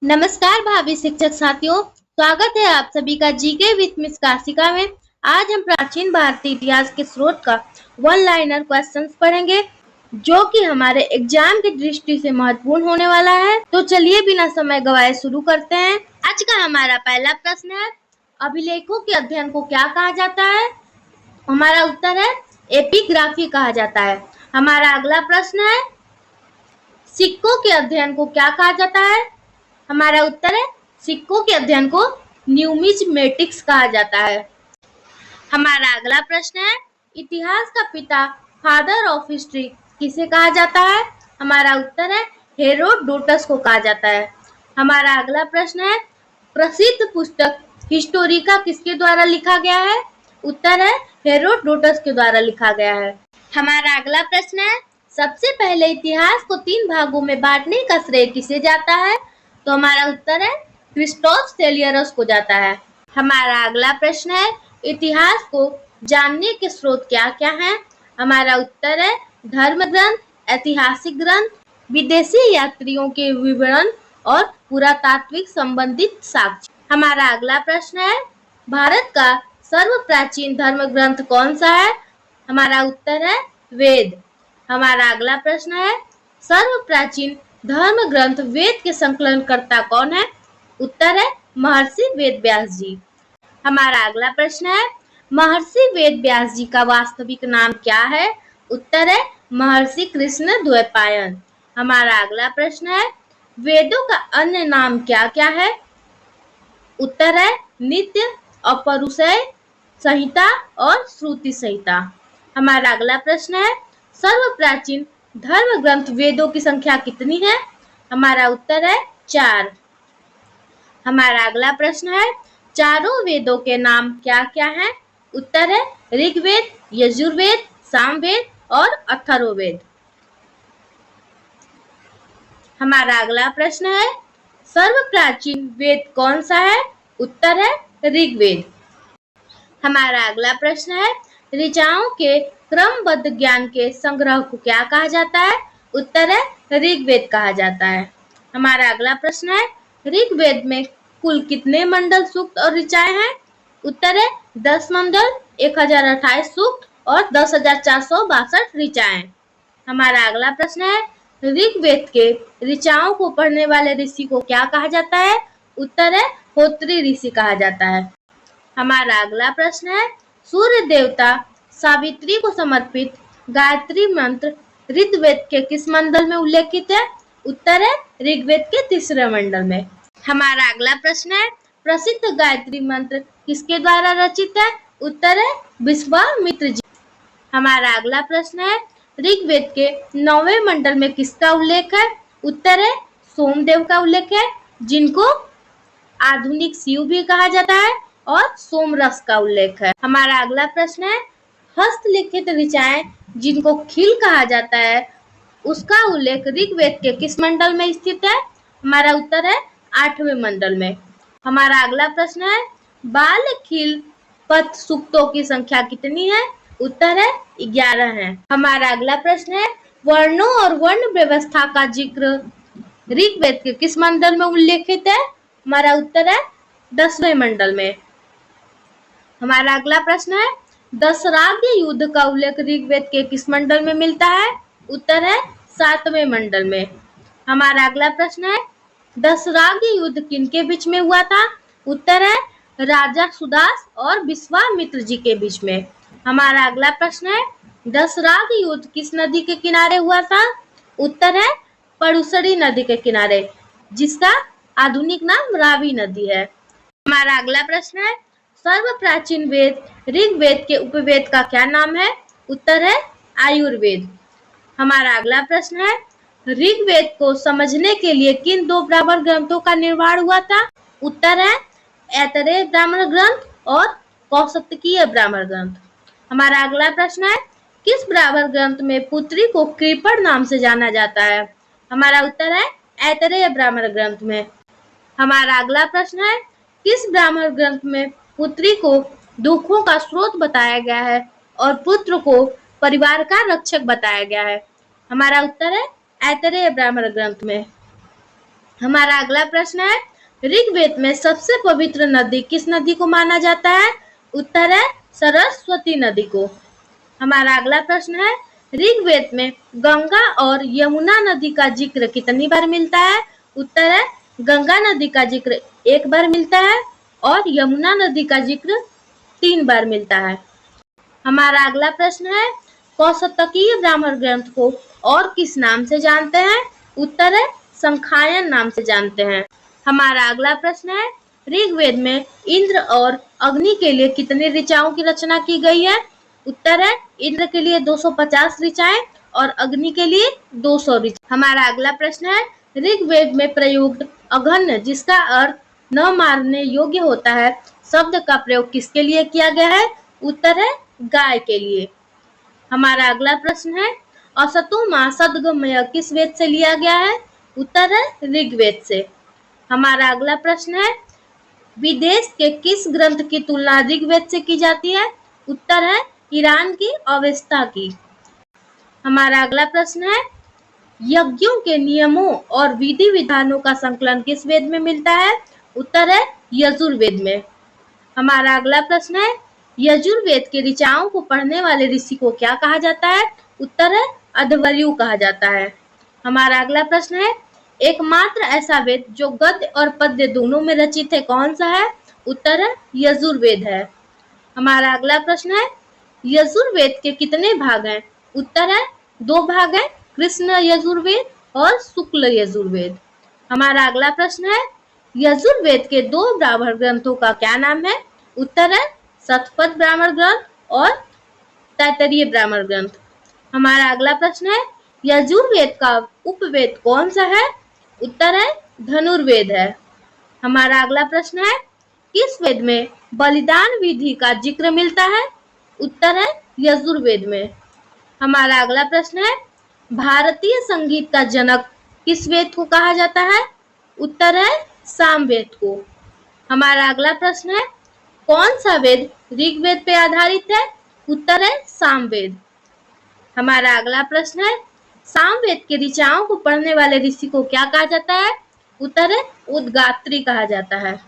नमस्कार भावी शिक्षक साथियों, स्वागत है आप सभी का जीके विद मिस काशिका में। आज हम प्राचीन भारतीय इतिहास के स्रोत का वन लाइनर क्वेश्चंस पढ़ेंगे जो कि हमारे एग्जाम की दृष्टि से महत्वपूर्ण होने वाला है। तो चलिए बिना समय गवाए शुरू करते हैं। आज का हमारा पहला प्रश्न है, अभिलेखों के अध्ययन को क्या कहा जाता है? हमारा उत्तर है एपिग्राफी कहा जाता है। हमारा अगला प्रश्न है, सिक्कों के अध्ययन को क्या कहा जाता है? हमारा उत्तर है सिक्कों के अध्ययन को न्यूमिज्मेटिक्स कहा जाता है। हमारा अगला प्रश्न है, इतिहास का पिता फादर ऑफ हिस्ट्री किसे कहा जाता है? हमारा उत्तर है हेरोडोटस को कहा जाता है। हमारा अगला प्रश्न है, प्रसिद्ध पुस्तक हिस्टोरिका किसके द्वारा लिखा गया है? उत्तर है हेरोडोटस के द्वारा लिखा गया है। हमारा अगला प्रश्न है, सबसे पहले इतिहास को 3 भागों में बांटने का श्रेय किसे जाता है? तो हमारा उत्तर है क्रिस्टोफ सेलियरस को जाता है। हमारा अगला प्रश्न है, इतिहास को जानने के स्रोत क्या क्या हैं? हमारा उत्तर है धर्म ग्रंथ, ऐतिहासिक ग्रंथ, विदेशी यात्रियों के विवरण और पुरातात्विक संबंधित साक्ष्य। हमारा अगला प्रश्न है, भारत का सर्व प्राचीन धर्म ग्रंथ कौन सा है? हमारा उत्तर है वेद। हमारा अगला प्रश्न है, सर्व प्राचीन धर्म ग्रंथ वेद के संकलनकर्ता कौन है? उत्तर है महर्षि वेद व्यास जी। हमारा अगला प्रश्न है, महर्षि वेद व्यास जी का वास्तविक नाम क्या है? उत्तर है महर्षि कृष्ण द्वैपायन। हमारा अगला प्रश्न है, वेदों का अन्य नाम क्या क्या है? उत्तर है नित्य, अपरुषय संहिता और श्रुति संहिता। हमारा अगला प्रश्न है, सर्व प्राचीन धर्म ग्रंथ वेदों की संख्या कितनी है? हमारा उत्तर है 4। हमारा अगला प्रश्न है, चारों वेदों के नाम क्या क्या हैं? उत्तर है ऋग्वेद, यजुर्वेद, सामवेद और अथर्ववेद। हमारा अगला प्रश्न है, सर्व प्राचीन वेद कौन सा है? उत्तर है ऋग्वेद। हमारा अगला प्रश्न है, ऋचाओं के क्रमबद्ध ज्ञान के संग्रह को क्या कहा जाता है? उत्तर है ऋग्वेद कहा जाता है। हमारा अगला प्रश्न है, ऋग्वेद में कुल कितने मंडल, सूक्त और ऋचाएं हैं? उत्तर है 10 मंडल, 1028 सूक्त और 10,462 ऋचाएं। हमारा अगला प्रश्न है, ऋग्वेद के ऋचाओं को पढ़ने वाले ऋषि को क्या कहा जाता है? उत्तर है होत्री ऋषि कहा जाता है। हमारा अगला प्रश्न है, सूर्य देवता सावित्री को समर्पित गायत्री मंत्र ऋग्वेद के किस मंडल में उल्लेखित है? उत्तर है ऋग्वेद के 3रे मंडल में। हमारा अगला प्रश्न है, प्रसिद्ध गायत्री मंत्र किसके द्वारा रचित है? उत्तर है विश्वामित्र जी। हमारा अगला प्रश्न है, ऋग्वेद के 9वें मंडल में किसका उल्लेख है? उत्तर है सोमदेव का उल्लेख है, जिनको आधुनिक शिव भी कहा जाता है, और सोमरस का उल्लेख है। हमारा अगला प्रश्न है, हस्तलिखित ऋचाएं जिनको खिल कहा जाता है, उसका उल्लेख ऋग्वेद के किस मंडल में स्थित है? हमारा उत्तर है 8वें मंडल में। हमारा अगला प्रश्न है, बाल खिल पद सूक्तों की संख्या कितनी है? उत्तर है 11 है। हमारा अगला प्रश्न है, वर्णों और वर्ण व्यवस्था का जिक्र ऋग्वेद के किस मंडल में उल्लेखित है? हमारा उत्तर है 10वें मंडल में। हमारा अगला प्रश्न है, दशराग्य युद्ध का उल्लेख ऋग्वेद के किस मंडल में मिलता है? उत्तर है 7वें मंडल में। हमारा अगला प्रश्न है, दशराग्य युद्ध किनके बीच में हुआ था? उत्तर है राजा सुदास और विश्वामित्र जी के बीच में। हमारा अगला प्रश्न है, दशराग्य युद्ध किस नदी के किनारे हुआ था? उत्तर है परुसरी नदी के किनारे, जिसका आधुनिक नाम रावी नदी है। हमारा अगला प्रश्न है, सर्व प्राचीन वेद ऋग्वेद के उपवेद का क्या नाम है? उत्तर है आयुर्वेद। हमारा अगला प्रश्न है, ऋग्वेद को समझने के लिए किन 2 ब्राह्मण ग्रंथों का निर्माण हुआ था? उत्तर है ऐतरेय ब्राह्मण ग्रंथ और कौशतकीय ब्राह्मण ग्रंथ। हमारा अगला प्रश्न है, किस ब्राह्मण ग्रंथ में पुत्री को कृपण नाम से जाना जाता है? हमारा उत्तर है ऐतरेय ब्राह्मण ग्रंथ में। हमारा अगला प्रश्न है, किस ब्राह्मण ग्रंथ में पुत्री को दुखों का स्रोत बताया गया है और पुत्र को परिवार का रक्षक बताया गया है? हमारा उत्तर है ऐतरेय ब्राह्मण ग्रंथ में। हमारा अगला प्रश्न है, ऋग्वेद में सबसे पवित्र नदी किस नदी को माना जाता है? उत्तर है सरस्वती नदी को। हमारा अगला प्रश्न है, ऋग्वेद में गंगा और यमुना नदी का जिक्र कितनी बार मिलता है? उत्तर है गंगा नदी का जिक्र 1 बार मिलता है और यमुना नदी का जिक्र 3 बार मिलता है। हमारा अगला प्रश्न है, कौशतकीय ब्राह्मण ग्रंथ को और किस नाम से जानते हैं? उत्तर है संखायन नाम से जानते हैं। हमारा अगला प्रश्न है, ऋग्वेद में इंद्र और अग्नि के लिए कितने ऋचाओं की रचना की गई है? उत्तर है इंद्र के लिए 250 ऋचाएं और अग्नि के लिए 200 ऋचाएं। हमारा अगला प्रश्न है, ऋग्वेद में प्रयुक्त अघन्य जिसका अर्थ न मारने योग्य होता है शब्द का प्रयोग किसके लिए किया गया है? उत्तर है गाय के लिए। हमारा अगला प्रश्न है, असतो मां सद्गमय किस वेद से लिया गया है? उत्तर है ऋग्वेद से। हमारा अगला प्रश्न है, विदेश के किस ग्रंथ की तुलना ऋग्वेद से की जाती है? उत्तर है ईरान की अवेस्ता की। हमारा अगला प्रश्न है, यज्ञों के नियमों और विधि विधानों का संकलन किस वेद में मिलता है? उत्तर है यजुर्वेद में। हमारा अगला प्रश्न है, यजुर्वेद के ऋचाओं को पढ़ने वाले ऋषि को क्या कहा जाता है? उत्तर है अध्वर्यु कहा जाता है। हमारा अगला प्रश्न है, एकमात्र ऐसा वेद जो गद्य और पद्य दोनों में रचित है कौन सा है? उत्तर है यजुर्वेद है। हमारा अगला प्रश्न है, यजुर्वेद के कितने भाग हैं? उत्तर है 2 भाग हैं, कृष्ण यजुर्वेद और शुक्ल यजुर्वेद। हमारा अगला प्रश्न है, यजुर्वेद के 2 ब्राह्मण ग्रंथों का क्या नाम है? उत्तर है शतपथ ब्राह्मण ग्रंथ और तैत्तिरीय ब्राह्मण ग्रंथ। हमारा अगला प्रश्न है, यजुर्वेद का उपवेद कौन सा है? उत्तर है धनुर्वेद है। हमारा अगला प्रश्न है, किस वेद में बलिदान विधि का जिक्र मिलता है? उत्तर है यजुर्वेद में। हमारा अगला प्रश्न है, भारतीय संगीत का जनक किस वेद को कहा जाता है? उत्तर है सामवेद को। हमारा अगला प्रश्न है, कौन सा वेद ऋग्वेद पे आधारित है? उत्तर है सामवेद। हमारा अगला प्रश्न है, सामवेद के ऋचाओं को पढ़ने वाले ऋषि को क्या कहा जाता है? उत्तर है उद्गात्री कहा जाता है।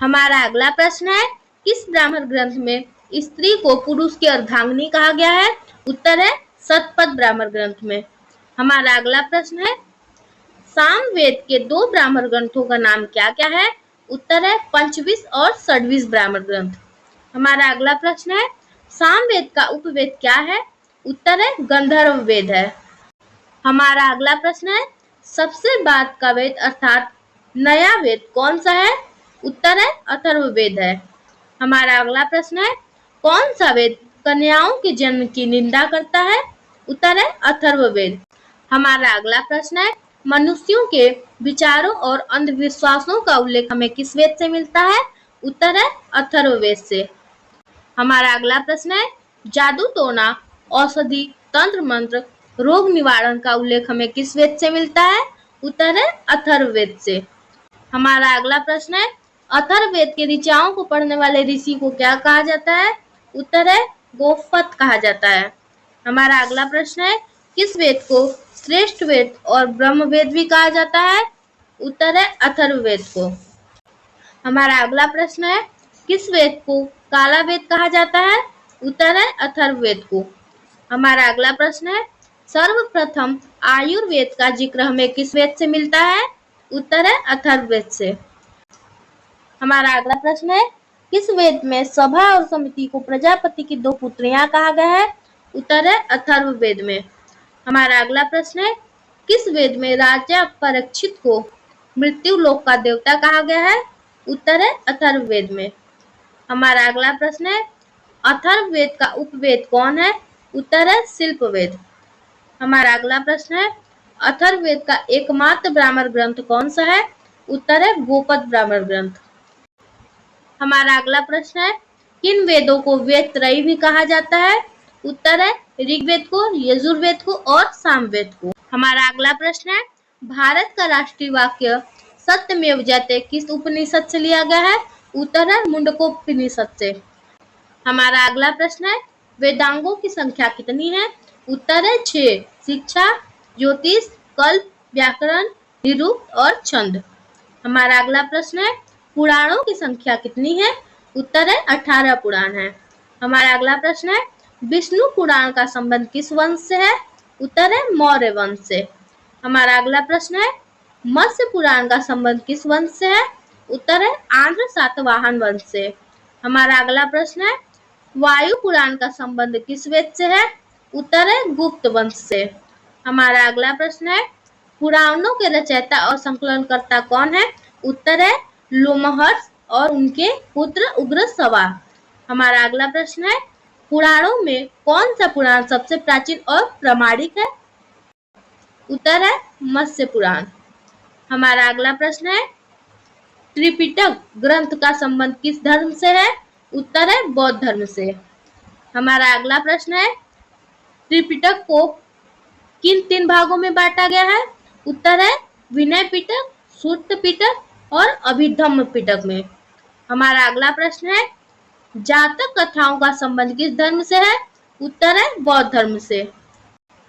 हमारा अगला प्रश्न है, किस ब्राह्मण ग्रंथ में स्त्री को पुरुष की अर्धांगिनी कहा गया है? उत्तर है शतपथ ब्राह्मण ग्रंथ में। हमारा अगला प्रश्न है, सामवेद के 2 ब्राह्मण ग्रंथों का नाम क्या क्या है? उत्तर है पंचविश और षड्विश ब्राह्मण ग्रंथ। हमारा अगला प्रश्न है, सामवेद का उपवेद क्या है? उत्तर है गंधर्व वेद है। हमारा अगला प्रश्न है, सबसे बाद का वेद अर्थात नया वेद कौन सा है? उत्तर है अथर्ववेद है। हमारा अगला प्रश्न है, कौन सा वेद कन्याओं के जन्म की निंदा करता है? उत्तर है अथर्ववेद। हमारा अगला प्रश्न है, मनुष्यों के विचारों और अंधविश्वासों का उल्लेख हमें किस वेद से मिलता है? उत्तर है अथर्ववेद से। हमारा अगला प्रश्न है, जादू टोना औषधि तंत्र मंत्र रोग निवारण का उल्लेख हमें किस वेद से मिलता है? उत्तर है अथर्ववेद से। हमारा अगला प्रश्न है, अथर्ववेद के ऋचाओं को पढ़ने वाले ऋषि को क्या कहा जाता है? उत्तर है गोपथ कहा जाता है। हमारा अगला प्रश्न है, किस वेद को श्रेष्ठ वेद और ब्रह्म वेद भी कहा जाता है? उत्तर है अथर्ववेद को। हमारा अगला प्रश्न है, किस वेद को काला वेद कहा जाता है? उत्तर है अथर्ववेद को। हमारा अगला प्रश्न है, सर्वप्रथम आयुर्वेद का जिक्र हमें किस वेद से मिलता है? उत्तर है अथर्ववेद से। हमारा अगला प्रश्न है, किस वेद में सभा और समिति को प्रजापति की 2 पुत्रियां कहा गया है? उत्तर है अथर्ववेद में। हमारा अगला प्रश्न है, किस वेद में राजा परीक्षित को मृत्यु लोक का देवता कहा गया है? उत्तर है अथर्ववेद में। हमारा अगला प्रश्न है, अथर्ववेद का उपवेद कौन है? उत्तर है शिल्पवेद। हमारा अगला प्रश्न है, अथर्ववेद का एकमात्र ब्राह्मण ग्रंथ कौन सा है? उत्तर है गोपथ ब्राह्मण ग्रंथ। हमारा अगला प्रश्न है, किन वेदों को वेद त्रयी भी कहा जाता है? उत्तर है ऋग्वेद को, यजुर्वेद को और सामवेद को। हमारा अगला प्रश्न है, भारत का राष्ट्रीय वाक्य सत्यमेव जयते किस उपनिषद से लिया गया है? उत्तर है मुंडकोपनिषद से। हमारा अगला प्रश्न है, वेदांगों की संख्या कितनी है? उत्तर है 6, शिक्षा, ज्योतिष, कल्प, व्याकरण निरुक्त और छंद। हमारा अगला प्रश्न है पुराणों की संख्या कितनी है? उत्तर है 18 पुराण है। हमारा अगला प्रश्न है विष्णु पुराण का संबंध किस वंश से है? उत्तर है मौर्य वंश से। हमारा अगला प्रश्न है मत्स्य पुराण का संबंध किस वंश से है? उत्तर है आंध्र सातवाहन वंश से। हमारा अगला प्रश्न है वायु पुराण का संबंध किस वेद से है? उत्तर है गुप्त वंश से। हमारा अगला प्रश्न है पुराणों के रचयिता और संकलनकर्ता कौन है? उत्तर है लोमहर्ष और उनके पुत्र उग्रश्रवा। हमारा अगला प्रश्न है पुराणों में कौन सा पुराण सबसे प्राचीन और प्रामाणिक है? उत्तर है मत्स्य पुराण। हमारा अगला प्रश्न है त्रिपिटक ग्रंथ का संबंध किस धर्म से है? उत्तर है बौद्ध धर्म से। हमारा अगला प्रश्न है त्रिपिटक को किन 3 भागों में बांटा गया है? उत्तर है विनय पिटक, सूक्त पिटक और अभिधम्म पिटक में। हमारा अगला प्रश्न है जातक कथाओं का संबंध किस धर्म से है? उत्तर है बौद्ध धर्म से।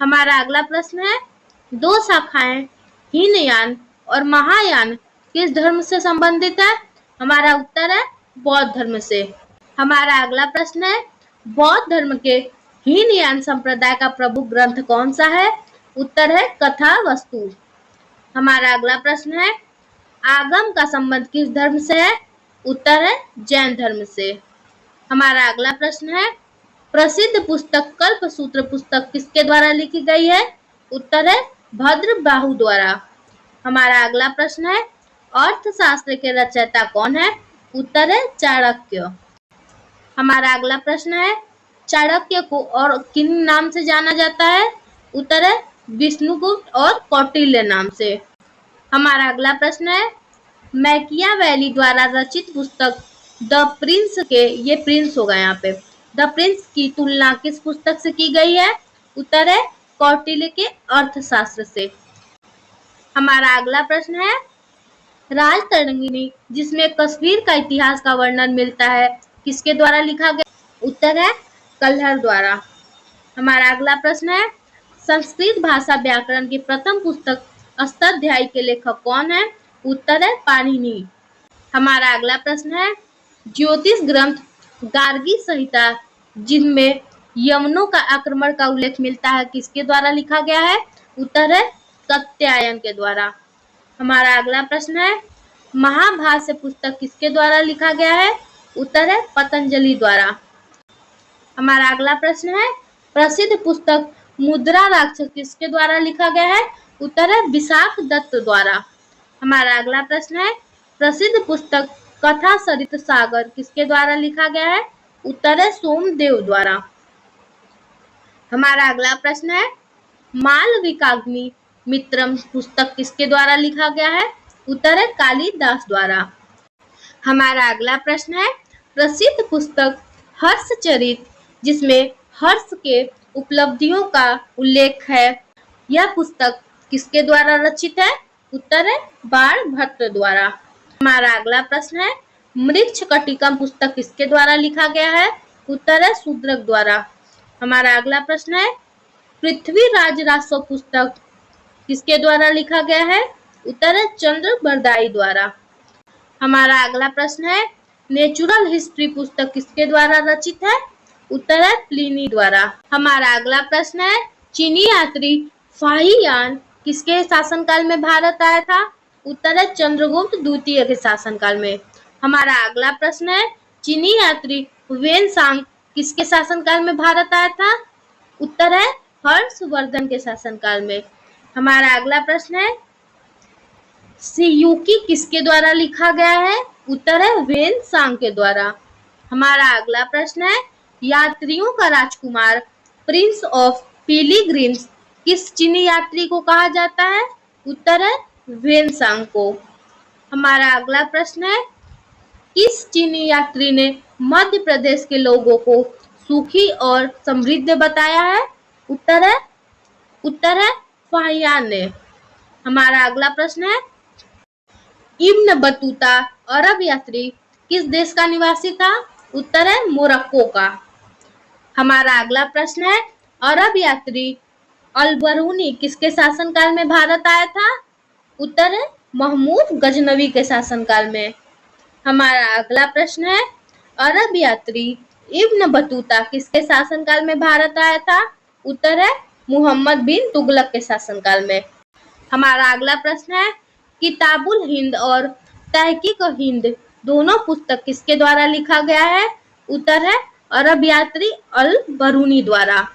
हमारा अगला प्रश्न है 2 शाखाएं हीनयान और महायान किस धर्म से संबंधित है? हमारा उत्तर है बौद्ध धर्म से। हमारा अगला प्रश्न है बौद्ध धर्म के हीनयान संप्रदाय का प्रमुख ग्रंथ कौन सा है? उत्तर है कथा वस्तु। हमारा अगला प्रश्न है आगम का संबंध किस धर्म से है? उत्तर है जैन धर्म से। हमारा अगला प्रश्न है प्रसिद्ध पुस्तक कल्पसूत्र पुस्तक किसके द्वारा लिखी गई है? उत्तर है भद्रबाहु द्वारा। हमारा अगला प्रश्न है अर्थशास्त्र के रचयिता कौन है? उत्तर है चाणक्य। हमारा अगला प्रश्न है चाणक्य को और किन नाम से जाना जाता है? उत्तर है विष्णुगुप्त और कौटिल्य नाम से। हमारा अगला प्रश्न है मैकियावेली द्वारा रचित पुस्तक द प्रिंस के, ये प्रिंस होगा यहाँ पे, द प्रिंस की तुलना किस पुस्तक से की गई है? उत्तर है कौटिल्य के अर्थशास्त्र से। हमारा अगला प्रश्न है राजतरंगिणी जिसमें कश्मीर का इतिहास का वर्णन मिलता है किसके द्वारा लिखा गया? उत्तर है कल्हड़ द्वारा। हमारा अगला प्रश्न है संस्कृत भाषा व्याकरण की प्रथम पुस्तक अष्टाध्यायी के लेखक कौन है? उत्तर है पाणिनि। हमारा अगला प्रश्न है ज्योतिष ग्रंथ गार्गी संहिता जिनमें यवनों का आक्रमण का उल्लेख मिलता है किसके द्वारा लिखा गया है? उत्तर है कात्यायन के द्वारा। हमारा अगला प्रश्न है महाभाष्य पुस्तक किसके द्वारा लिखा गया है? उत्तर है पतंजलि द्वारा। हमारा अगला प्रश्न है प्रसिद्ध पुस्तक मुद्रा राक्षस किसके द्वारा लिखा गया है? उत्तर है विशाख दत्त द्वारा। हमारा अगला प्रश्न है प्रसिद्ध पुस्तक कथा सरित सागर किसके द्वारा लिखा गया है? उत्तर है सोमदेव द्वारा। हमारा अगला प्रश्न है मालविकाग्नि मित्रम पुस्तक किसके द्वारा लिखा गया है? उत्तर है कालिदास द्वारा। हमारा अगला प्रश्न है प्रसिद्ध पुस्तक हर्षचरित जिसमें हर्ष के उपलब्धियों का उल्लेख है, यह पुस्तक किसके द्वारा रचित है? उत्तर है बाणभट्ट द्वारा। हमारा अगला प्रश्न है मृच्छकटिकम पुस्तक किसके द्वारा लिखा गया है? उत्तर है शूद्रक द्वारा। हमारा अगला प्रश्न है पृथ्वीराज रासो पुस्तक किसके द्वारा लिखा गया है? उत्तर है चंद्रबरदाई द्वारा। हमारा अगला प्रश्न है नेचुरल हिस्ट्री पुस्तक किसके द्वारा रचित है? उत्तर है प्लिनी द्वारा। हमारा अगला प्रश्न है चीनी यात्री फाहियान किसके शासनकाल में भारत आया था? उत्तर है चंद्रगुप्त द्वितीय के शासनकाल में। हमारा अगला प्रश्न है चीनी यात्री वेनसांग किसके शासनकाल में भारत आया था? उत्तर है हर्षवर्धन के शासनकाल में। हमारा अगला प्रश्न है सियुकी किसके द्वारा लिखा गया है? उत्तर है वेनसांग के द्वारा। हमारा अगला प्रश्न है यात्रियों का राजकुमार प्रिंस ऑफ पिलिग्रिम्स किस चीनी यात्री को कहा जाता है? उत्तर है वेनसांग को। हमारा अगला प्रश्न है किस चीनी यात्री ने मध्य प्रदेश के लोगों को सुखी और समृद्ध बताया है? उत्तर है फाहियान ने। हमारा अगला प्रश्न है इब्न बतूता अरब यात्री किस देश का निवासी था? उत्तर है मोरक्को का। हमारा अगला प्रश्न है अरब यात्री अल बरूनी किसके शासनकाल में भारत आया था? उत्तर है महमूद गजनवी के शासनकाल में। हमारा अगला प्रश्न है अरब यात्री इब्न बतूता किसके शासनकाल में भारत आया था? उत्तर है मुहम्मद बिन तुगलक के शासनकाल में। हमारा अगला प्रश्न है किताबुल हिंद और तहकीक हिंद दोनों पुस्तक किसके द्वारा लिखा गया है? उत्तर है अरब यात्री अल बरूनी द्वारा।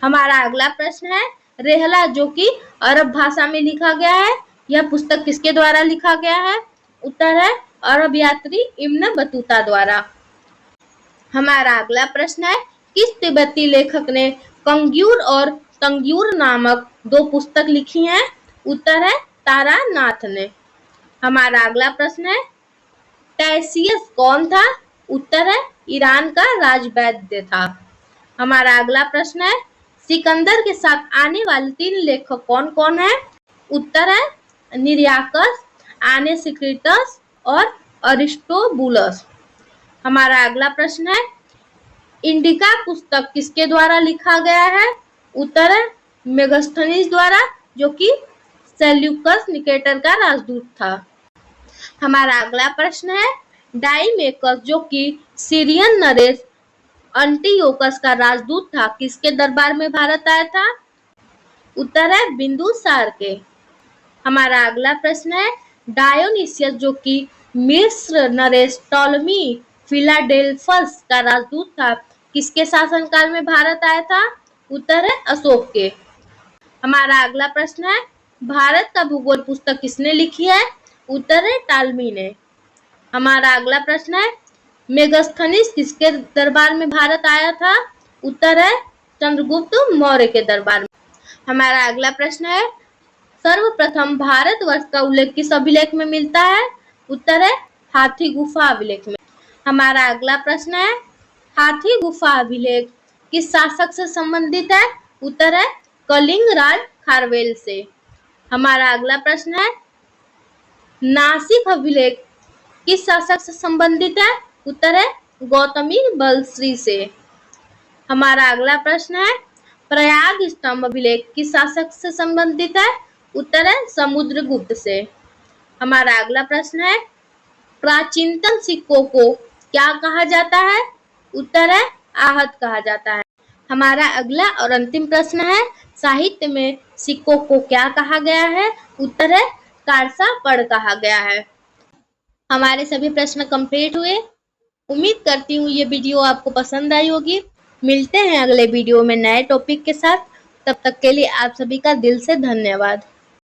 हमारा अगला प्रश्न है रेहला जो कि अरब भाषा में लिखा गया है, यह पुस्तक किसके द्वारा लिखा गया है? उत्तर है अरब यात्री इब्न बतूता द्वारा। हमारा अगला प्रश्न है किस तिब्बती लेखक ने कंग्यूर और तंग्यूर नामक दो पुस्तक लिखी हैं? उत्तर है तारानाथ ने। हमारा अगला प्रश्न है टैसियस कौन था? उत्तर है ईरान का राजवैद्य था। हमारा अगला प्रश्न है सिकंदर के साथ आने वाले 3 लेखक कौन कौन है? उत्तर है निरियाकस, आनेसिक्रिटस और अरिस्टोबुलस। हमारा अगला प्रश्न है इंडिका पुस्तक किसके द्वारा लिखा गया है? उत्तर है मेगास्थनीज द्वारा जो कि सेल्यूकस निकेटर का राजदूत था। हमारा अगला प्रश्न है डाइमेकस जो कि सीरियन नरेश अंटियोकस का राजदूत था किसके दरबार में भारत आया था? उत्तर है बिंदुसार के। हमारा अगला प्रश्न है डायोनिसियस जो कि मिस्र नरेश टॉलमी फिलाडेल्फस का राजदूत था किसके शासनकाल में भारत आया था? उत्तर है अशोक के। हमारा अगला प्रश्न है भारत का भूगोल पुस्तक किसने लिखी है? उत्तर है टालमी ने। हमारा अगला प्रश्न है मेगास्थनीज किसके दरबार में भारत आया था? उत्तर है चंद्रगुप्त मौर्य के दरबार में। हमारा अगला प्रश्न है सर्वप्रथम भारतवर्ष का उल्लेख किस अभिलेख में मिलता है? उत्तर है हाथी गुफा अभिलेख में। हमारा अगला प्रश्न है हाथी गुफा अभिलेख किस शासक से संबंधित है? उत्तर है कलिंग राज खारवेल से। हमारा अगला प्रश्न है नासिक अभिलेख किस शासक से संबंधित है? उत्तर है गौतमी बलश्री से। हमारा अगला प्रश्न है प्रयाग स्तंभ अभिलेख किस शासक से संबंधित है? उत्तर है समुद्रगुप्त से। हमारा अगला प्रश्न है प्राचीनतम सिक्कों को क्या कहा जाता है? उत्तर है आहत कहा जाता है। हमारा अगला और अंतिम प्रश्न है साहित्य में सिक्कों को क्या कहा गया है? उत्तर है कारसा पढ़ कहा गया है। हमारे सभी प्रश्न कंप्लीट हुए। उम्मीद करती हूँ ये वीडियो आपको पसंद आई होगी। मिलते हैं अगले वीडियो में नए टॉपिक के साथ। तब तक के लिए आप सभी का दिल से धन्यवाद।